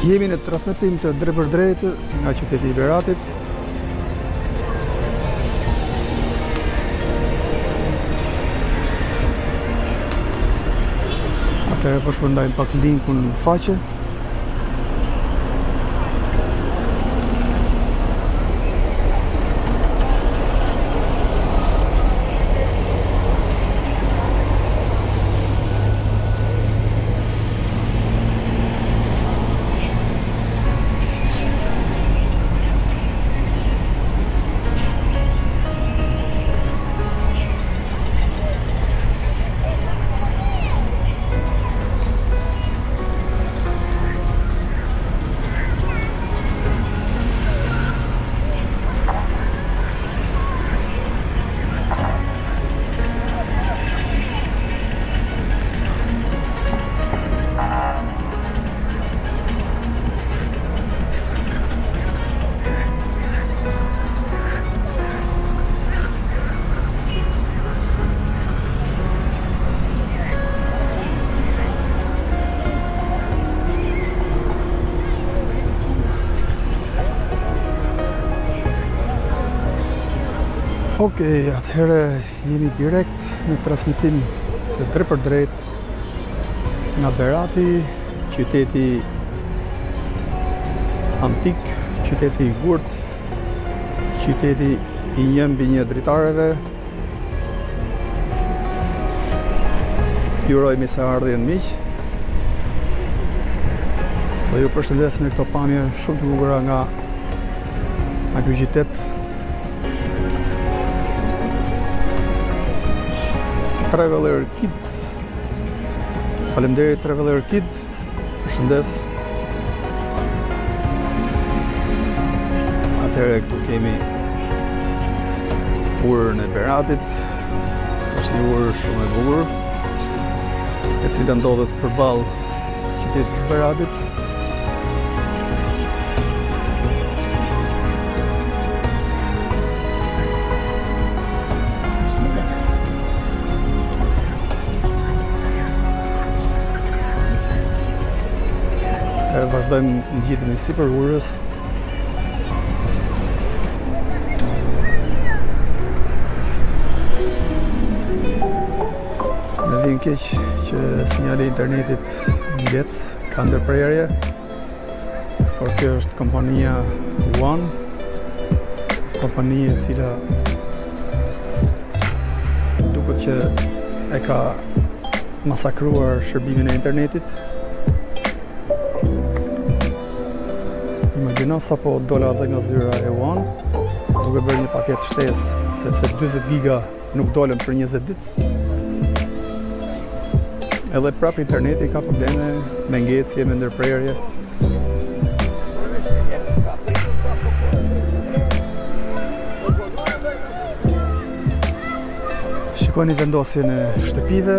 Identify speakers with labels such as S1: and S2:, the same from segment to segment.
S1: Jemi në transmetim të drejt për drejt nga qyteti i Beratit. Atëherë po shpërndajmë pak linkun në faqe. Okej, atëherë jemi direkt në transmetim të drejt për drejt nga Berati, qyteti antik, qyteti i gurt, qyteti i një mbi një dritareve. Ju uroj mirëseardhjen miq. Dhe ju përshëndes me këto pamje shumë të bukura nga ky qytet. Traveler Kid. Faleminderit Traveler Kid. Përshëndes. Atëherë këtu kemi urën e Beratit. Është një urë shumë e bukur, e cila ndodhet përballë qytetit të Beratit. Vazhdojmë ngjitjen sipër urës. Më vjen keq që sinjali i internetit ngec, ka ndërprerje, por kjo është kompania One, kompani e cila duket që e ka masakruar shërbimin e internetit. Imagjino sa po dola edhe nga zyra e One, duke bërë një paket shtesë, sepse 40 giga nuk dolën për 20 ditë. Edhe prap interneti ka probleme me ngecje, me ndërprerje. Shikoni vendosjen e shtëpive,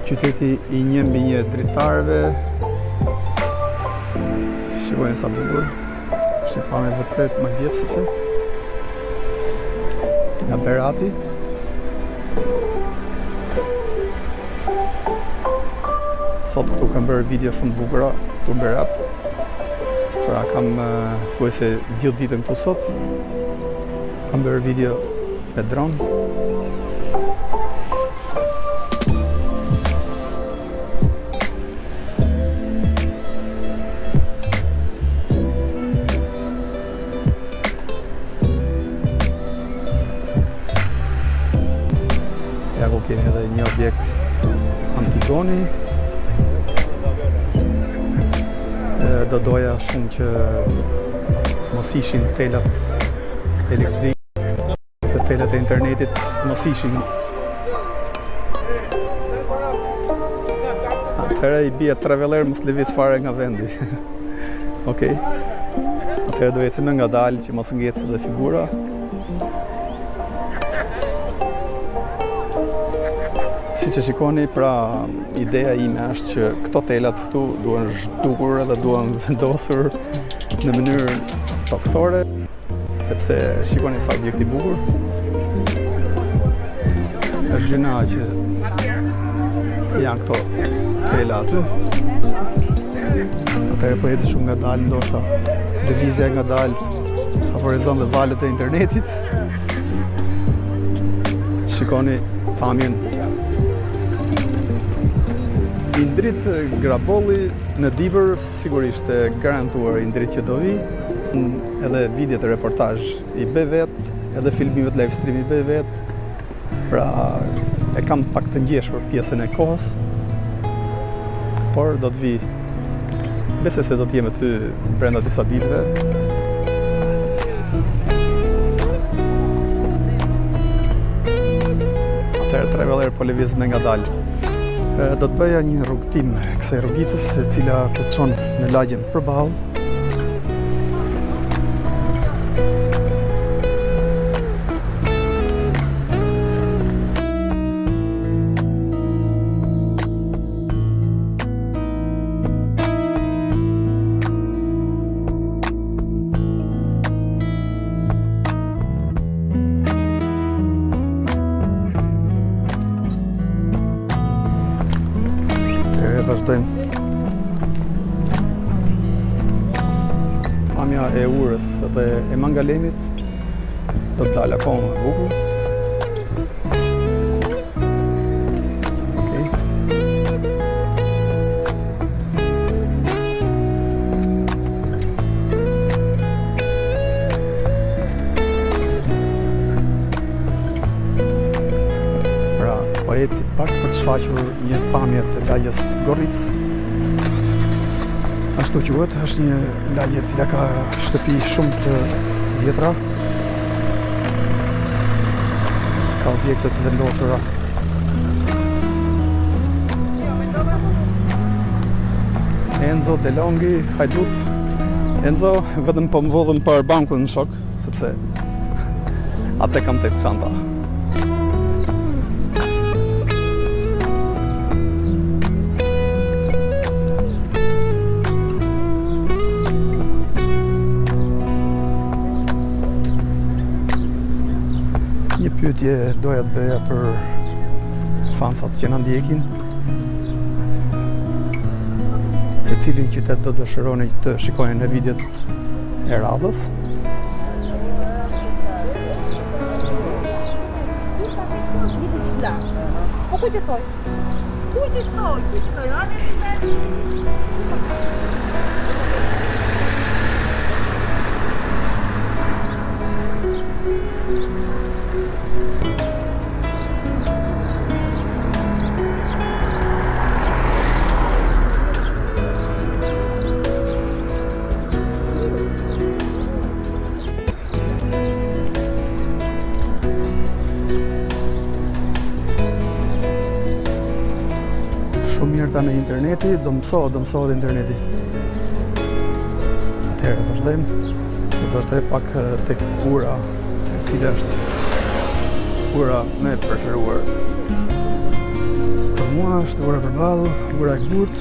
S1: qyteti i një mbi një dritarëve. Shikojnë sa bukur, është një pamje vërtet magjepsëse nga Berati. Sot këtu kam bërë video shumë të bukura këtu në Berat. Pra kam thuajse gjithë ditën këtu sot. Kam bërë video me dron. Ja ku kemi edhe një objekt Antigoni. Do doja shumë që mos ishin telat elektrike, se telat e internetit mos ishin. Atëherë i bie Traveler mos lëviz fare nga vendi. Okej. Atëherë do ecim ngadalë që mos ngecë edhe figura. Si që shikoni, pra ideja ime është që këto telat këtu duhen zhdukur dhe duhen vendosur në mënyrë toksore, sepse shikoni sa objekti bukur. Është gjëna që janë këto tela aty. Atëherë po eci shumë nga dalë, ndoshta lëvizja nga dalë favorizon dhe valët e internetit. Shikoni pamjen. I ndrit Grabolli në Dibër sigurisht e garantuar i ndrit që do vi. Edhe videot e reportazh i bëj vet, edhe filmimet live stream i bëj vet. Pra e kam pak të ngjeshur pjesën e kohës. Por do të vi. Besoj se do të jem aty brenda disa ditëve. Atëherë Traveler po lëviz me ngadalë. Do të bëja një rrugtim kësaj rrugicës e cila të çon në lagjen përballë. Vazhdojmë. Pamja e Urës dhe e Mangalemit do të dalë akoma e bukur. Okej. Pra, po eci pak për të shfaqur një pamje të lagjes Gorric. Ashtu quhet, është një lagje e cila ka shtëpi shumë të vjetra. Ka objekte të vendosura. Enzo DeLonghi, hajdut. Enzo, vetëm po më vodhën për bankun në shok, sepse atë kam të çanta. Një pyetje doja të bëja për fansat që na ndjekin. Se cilin qytet do dëshironi të shikoni në videot e radhës.
S2: Po kujt e thoj? Kujt e thoj?
S1: Shumë mirë ta në interneti, do mësohet interneti. Atëherë vazhdojmë. Do vazhdoj pak tek ura, e cila është ura më e preferuar. Për mua është ura përballë, ura e gurt.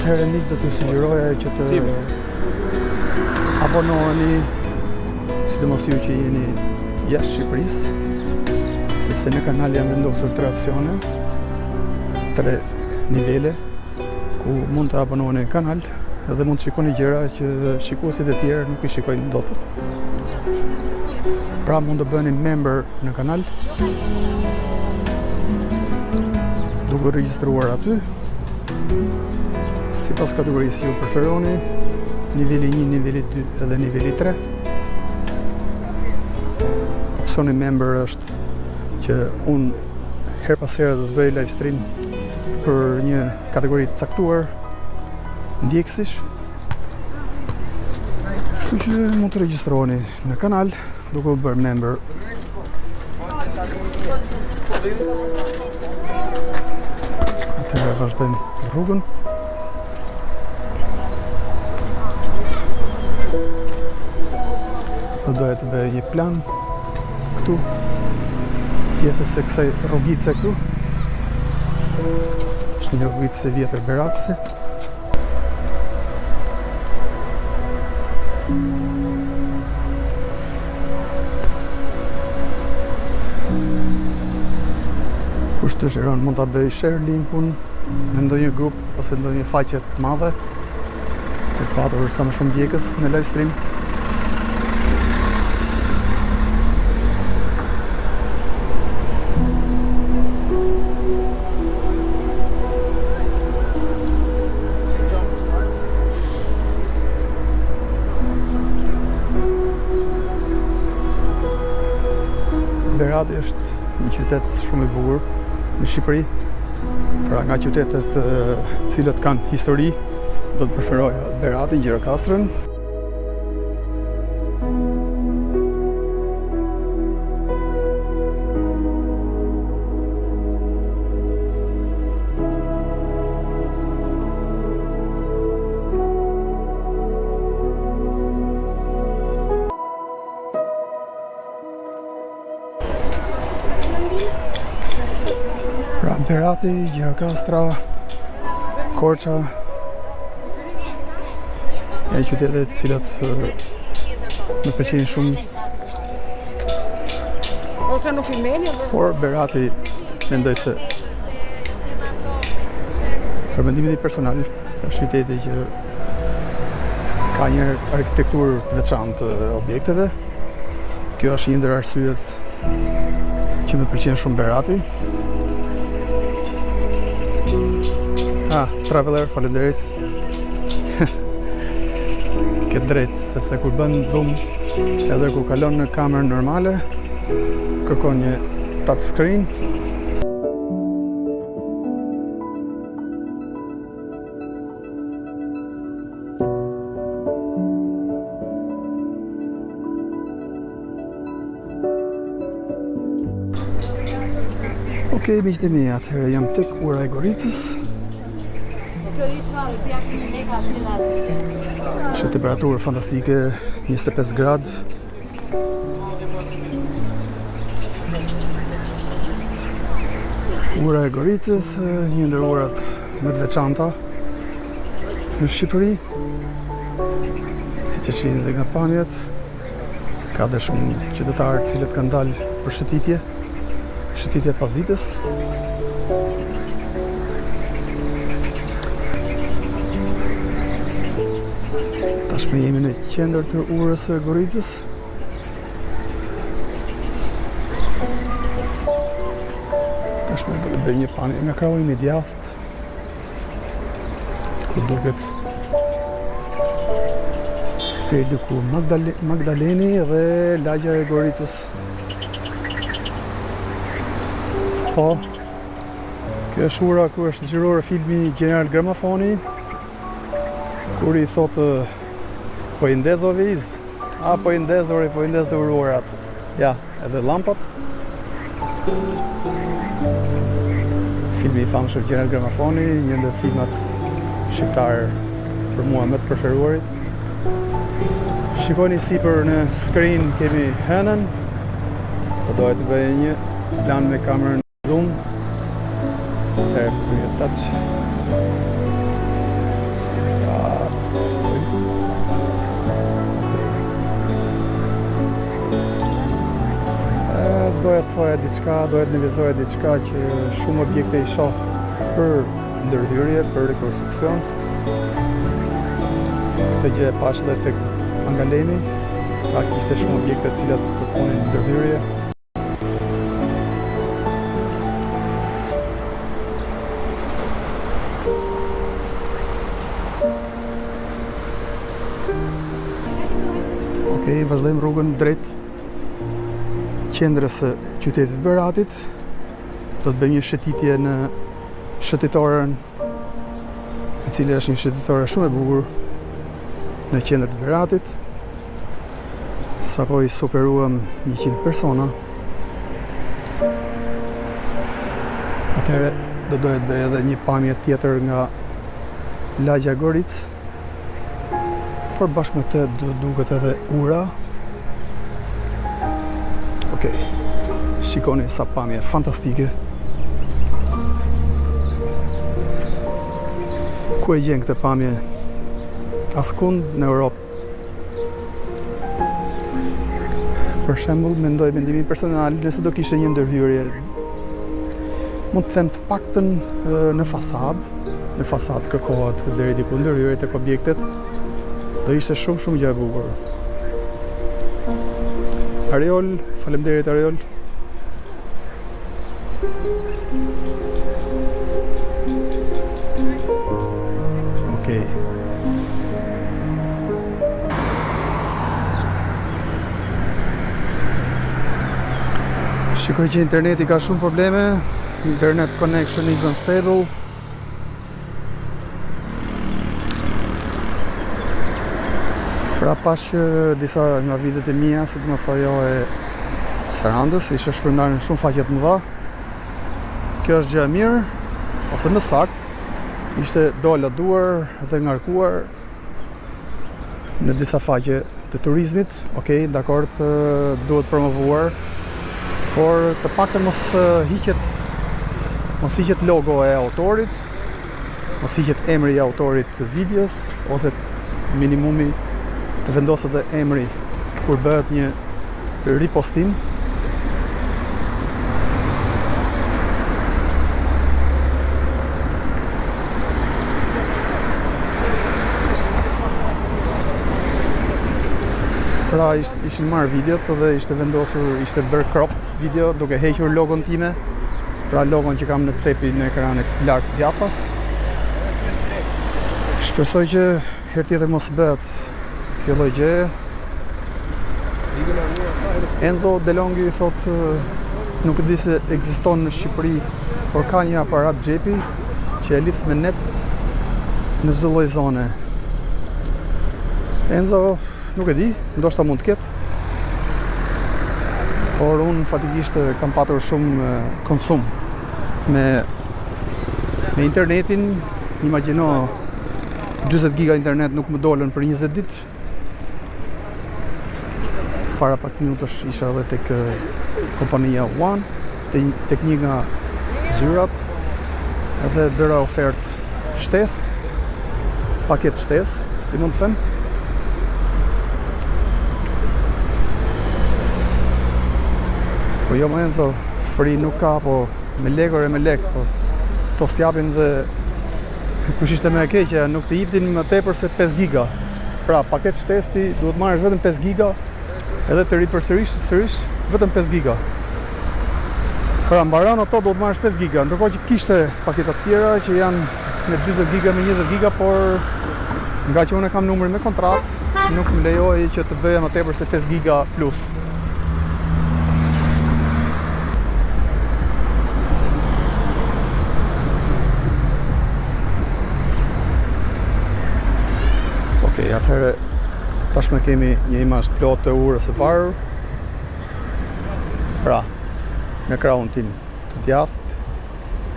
S1: Atëherë nik do t'ju sugjeroja që të abonoheni, sidomos ju që jeni jashtë Shqipërisë, sepse në kanal janë vendosur 3 opsione, 3 nivele, ku mund të abonoheni në kanal edhe mund të shikoni gjëra që shikuesit e tjerë nuk i shikojnë dot. Pra mund të bëheni member në kanal, duke regjistruar aty. Sipas kategorisë ju preferoni, niveli 1, niveli 2 edhe niveli 3. Opsioni member është që unë her pas here do të bëj live stream për një kategori të caktuar ndjekësish. Kështu që mund të regjistroheni në kanal duke u bërë member. Atëherë vazhdojmë rrugën. Do doja të bëj një plan këtu, pjesës e kësaj rrugice këtu. Është një rrugicë e vjetër beratëse. Kush dëshiron mund ta bëj share linkun në ndonjë grup ose ndonjë faqe të madhe për të patur sa më shumë ndjekës në live stream. Berati është një qytet shumë i bukur në Shqipëri. Pra nga qytetet cilët kanë histori, do të preferoja Beratin, Gjirakastrën. Pra Berati, Gjirakastra, Korça, e qytetet cilat më pëlqejnë shumë. Por Berati mendoj se për mendimin tim personal është qyteti që ka një arkitekturë të veçantë të objekteve. Kjo është një ndër arsyet që më pëlqen shumë Berati. Traveler, falenderit. Këtë drejt, sepse kur bën zoom edhe kur kalon në kamerën normale, kërkon një touchscreen. Okej, miqtë e mi, atëherë jam tek ura e Goricës. Që temperaturë fantastike, 25 gradë. Ura e Goricës, një ndër urat më të veçanta në Shqipëri. Siç e shihni edhe nga pamjet, ka dhe shumë qytetarë të cilët kanë dalë për shëtitje pasdites. Tashme jemi në qendër të urës së Goricës. Tashme do të bëj një pamje nga krahujmë i djathtë, ku duket deri diku Magdaleni dhe lagja e Goricës. Po, kjo është ura ku është xhirore filmi General Gramafoni, kur i thotë po i ndez o viz, po i ndez të uruarat. Ja, edhe lampat. Filmi i famshëm General Gramafoni, një ndër filmat shqiptar për mua më të preferuarit. Shikoni sipër në screen kemi hënën. Do doja të bëj një plan me kamerën zoom. Atëherë bëj një touch. Doja të thoja diçka, doja të nënvizoja diçka që shumë objekte i shoh për ndërhyrje, për rekonstruksion. Këtë gjë e pash edhe tek Mangalemi, pra kishte shumë objekte të cilat kërkonin ndërhyrje. Okej, vazhdojmë rrugën drejt qendrës së qytetit Beratit. Do të bëjmë një shëtitje në shëtitoren, e cila është një shëtitore shumë e bukur në qendër të Beratit. Sapo i superuam 100 persona. Atëherë do doja të bëj edhe një pamje tjetër nga lagja e Goricës, por bashkë me të duket edhe ura. Okej, shikoni sa pamje fantastike. Ku e gjen këtë pamje? Askund në Europë Për shembull, mendoj mendimin personal, nëse do kishe një ndërhyrje, mund të them të paktën në fasadë kërkohet deri diku ndërhyrje tek objektet, do ishte shumë gjë e bukur. Ariol, faleminderit Ariol. Okej. Shikoj që interneti ka shumë probleme. Internet connection is unstable. Pra pas që disa nga videot e mia, sidomos ajo e Sarandës, ishte shpërndarë në shumë faqe të mëdha. Kjo është gjë e mirë, ose më saktë, ishte doladuar dhe ngarkuar në disa faqe të turizmit. Okej, dakord, duhet promovuar, por të paktën mos hiqet logo e autorit, mos hiqet emri i autorit të videos, ose minimumi të vendoset dhe emri kur bëhet një ripostim. Pra ishin marrë videot dhe ishte vendosur, ishte bërë crop video duke hequr logon time, pra logon që kam në cepi në ekranin e lartë djathtas. Shpresoj që herë tjetër mos bëhet kjo lloj gjëje. Enzo Delongi thot nuk e di se ekziston në Shqipëri, por ka një aparat xhepi që e lidh me net në çdo lloj zone. Enzo, nuk e di, ndoshta mund të ketë, por unë fatikisht kam patur shumë konsum me internetin. Imagjino 40 giga internet nuk më dolën për 20 ditë. Para pak minutash isha edhe tek kompania One, tek një nga zyrat, edhe bëra ofertë shtesë, paket shtesë, si mund të them. Po jo më Enzo, free nuk ka, po me lek ore me lek, po këto s'tjapin dhe kush ishte me e keqja, nuk të jiptin më tepër se 5 giga. Pra paket shtesë ti duhet marrësh vetëm 5 giga, edhe të ripërsërish vetëm 5 giga. Pra mbaron ato duhet marrësh 5 giga, ndërkohë që kishte paketa të tjera që janë me 40 giga, me 20 giga, por nga që unë kam numrin me kontratë, nuk më lejoj që të bëja më tepër se 5 giga plus. Okej, atëherë tashmë kemi një imazh plot të urës së varur. Pra, në krahun tim të djathtë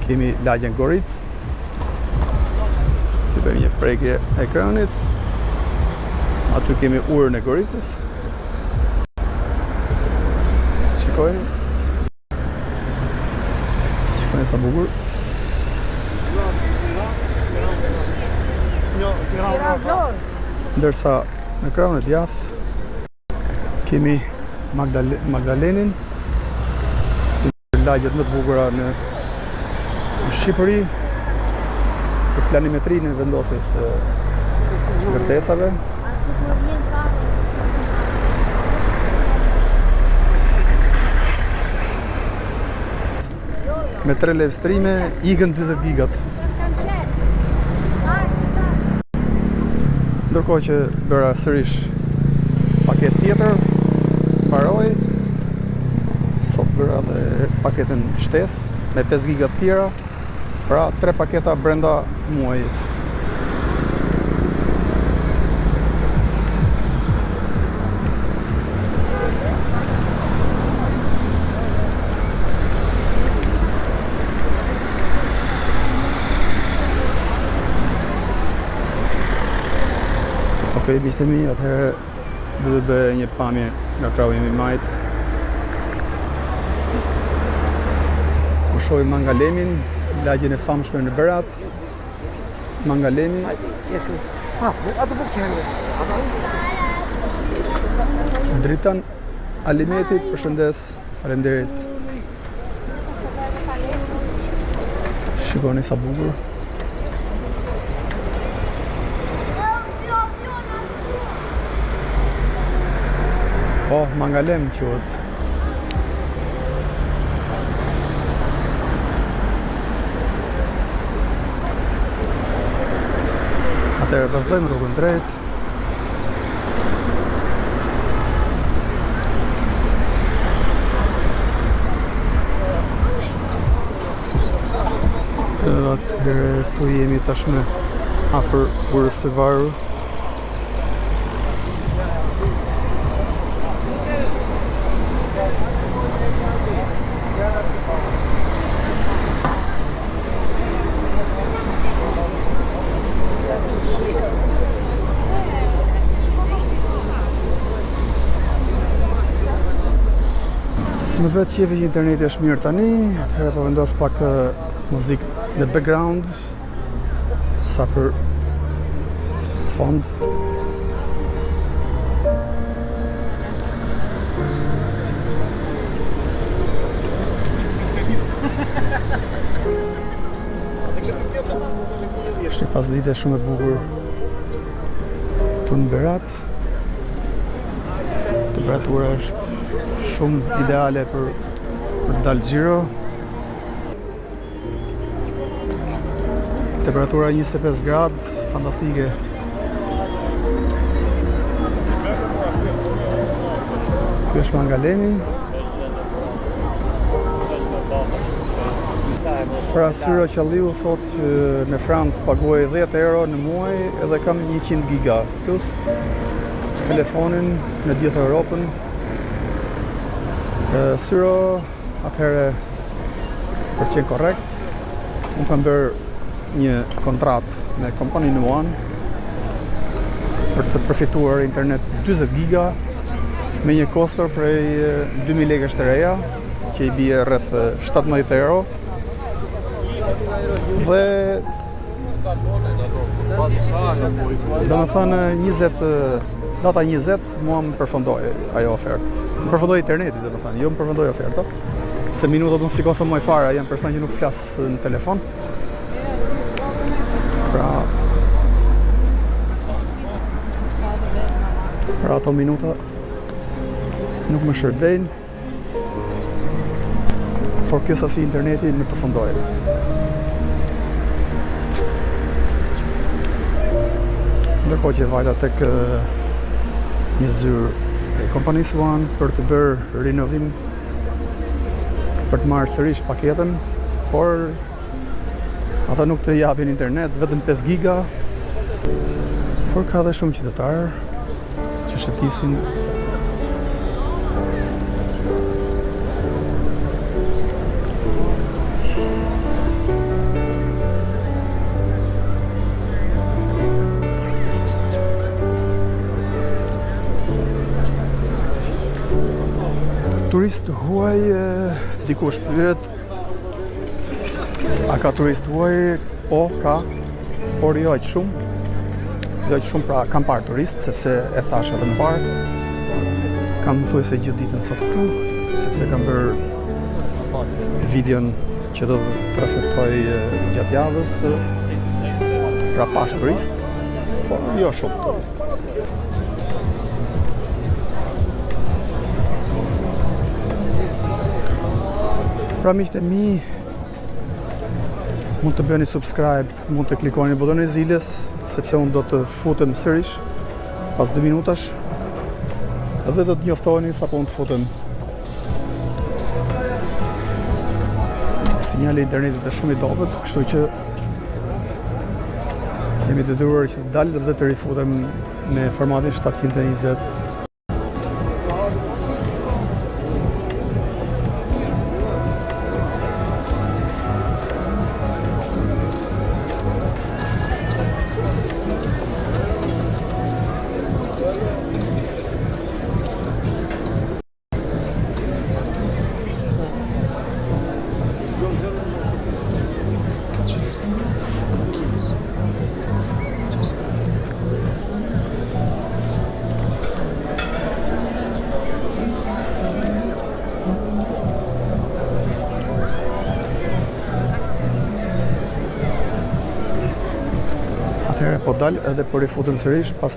S1: kemi lagjen Goric. Të bëjmë një prekje e ekranit. Aty kemi urën e Goricës. Shikojmë. Shikojmë sa bukur. Ndërsa në krahun e djathtë kemi Magdalenin, lagjet më të bukura në Shqipëri, për planimetrinë e vendosjes ndërtesave. Me 3 live streame ikën 40 gigat. Ndërkohë që bëra sërish paket tjetër, mbaroi. Sot bëra dhe paketën shtesë me 5 giga të tjera, pra 3 paketa brenda muajit. Okej, miqtë e mi, atëherë do të bëj një pamje nga krahu i majt. Shohim Mangalemin, lagjen e famshme në Berat. Mangalemi. Dritan Alimetit, përshëndes, faleminderit. Shikoni sa bukur. Po, Mangalem quhet. Atëherë vazhdojmë rrugën drejt. Atëherë këtu jemi tashmë afër Urës së Varur. Në vetë qefi që interneti është mirë tani, atëherë po vendos pak muzikë në background, sa për sfond. Është një pasdite shumë e bukur këtu në Berat. Temperatura është shumë ideale për dalë xhiro. Temperatura 25 gradë, fantastike. Ky është Mangalemi. Pra Syro Qalliu thot që në Francë paguaj 10 euro në muaj edhe kam 100 giga, plus telefonin në gjithë Europën. Syro, atëherë për qenë korrekt, unë kam bërë një kontratë me kompaninë One për të përfituar internet 40 giga me një kostor prej 2000 lekësh të reja, që i bie rreth 17 euro. Dhe domethënë 20 data 20 mua më përfundoi ajo ofertë. Më përfundoi interneti, domethënë, jo më përfundoi oferta. Se minutat unë si konsumoj fare, jam person që nuk flas në telefon. Pra ato minuta nuk më shërbejnë, por kjo sasi interneti më përfundoi. Ndërkohë që vajta tek një zyrë e kompanisë One për të bërë rinovim, për të marrë sërish paketën, por ata nuk të japin internet, vetëm 5 giga, por ka dhe shumë qytetarë që shëtisin. Turist huaj, dikush pyet, a ka turist huaj? Po, ka, por jo aq shumë. Jo aq shumë, pra kam parë turist, sepse e thash edhe më parë. Kam thuajse gjithë ditën sot këtu, sepse kam bërë videon që do të transmetoj gjatë javës. Pra pash turist, por jo shumë turist. Pra miqtë e mi, mund të bëni subscribe, mund të klikoni butonin e zilës, sepse unë do të futem sërish pas 2 minutash, edhe do të njoftoheni sa po unë të futem. Sinjali internetit është shumë i dobët, kështu që jemi detyruar që të dalë dhe të rifutem me formatin 720. Atëherë po dal edhe po rifutën sërish pas